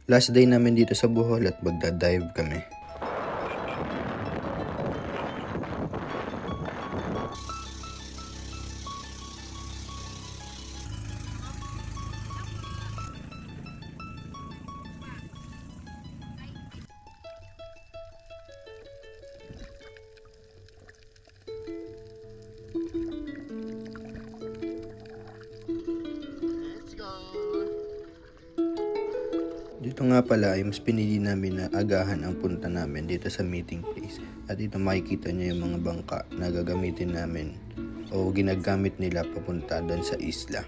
Last day namin dito sa Bohol at magda-dive kami. Dito nga pala ay mas pinili namin na agahan ang punta namin dito sa meeting place. At dito makikita nyo yung mga bangka na gagamitin namin o ginagamit nila papunta doon sa isla.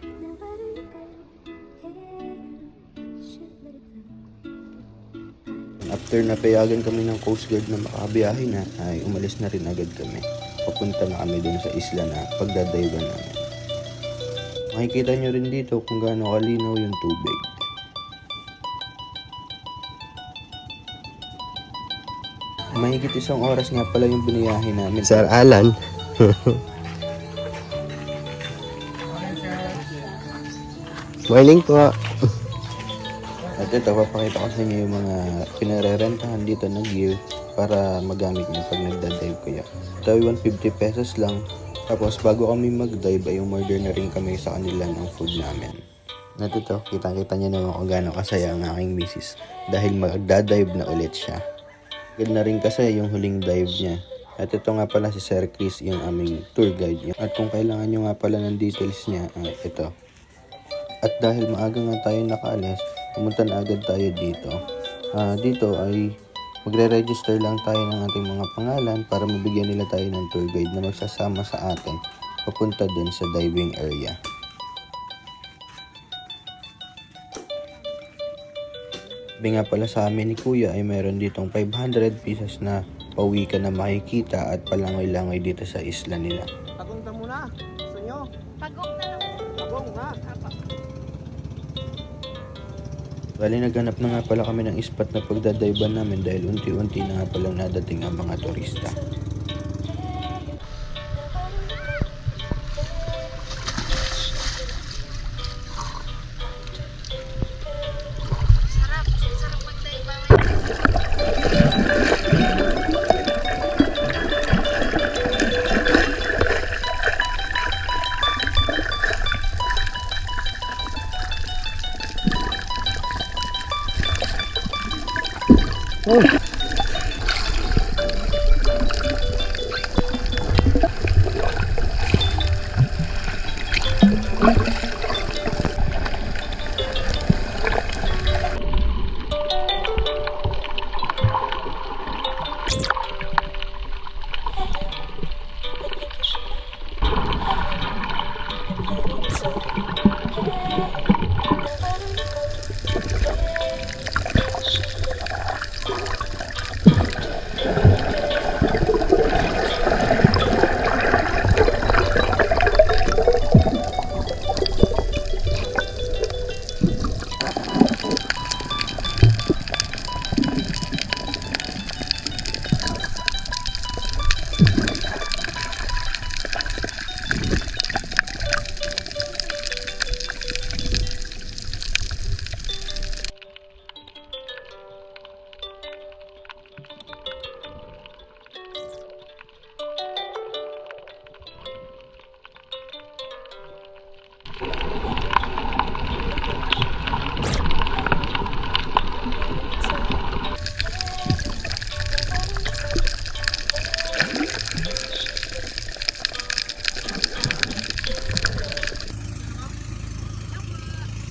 After napayagan kami ng Coast Guard na makabiyahe na, ay umalis na rin agad kami. Papunta na kami doon sa isla na pagdadayugan namin. Makikita nyo rin dito kung gaano kalinaw yung tubig. Mahigit 1 oras nga pala yung biniyahe namin. Sir Alan. Morning po. At ito, papakita ko sa inyo yung mga pinarerentahan dito na gear para magamit nyo pag nagda-dive kayo. Ito ay 150 pesos lang. Tapos bago kami mag-dive ay umorder na rin kami sa kanila ng food namin. At ito, kitang-kita nyo naman kung gaano kasaya ang aking misis dahil magda-dive na ulit siya. Ganda rin kasi yung huling dive niya. At ito nga pala si Sir Chris, yung aming tour guide. At kung kailangan nyo nga pala ng details niya, ito. At dahil maaga nga tayo nakaalis, pumunta na agad tayo dito. Dito ay magre-register lang tayo ng ating mga pangalan para mabigyan nila tayo ng tour guide na magsasama sa atin papunta dun sa diving area. Sabi nga pala sa amin ni Kuya ay mayroon ditong 500 pesos na pauwi ka na makikita at palangoy-langoy dito sa isla nila. Pagong na muna. Gusto nyo? Pagong na lang. Pagong na. Bali naghanap na nga pala kami ng spot na pagdadayban namin dahil unti-unti na nga palang nadating ang mga turista. Sarap. Sarap magdayba.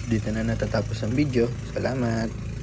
Dito na natatapos ang video. Salamat!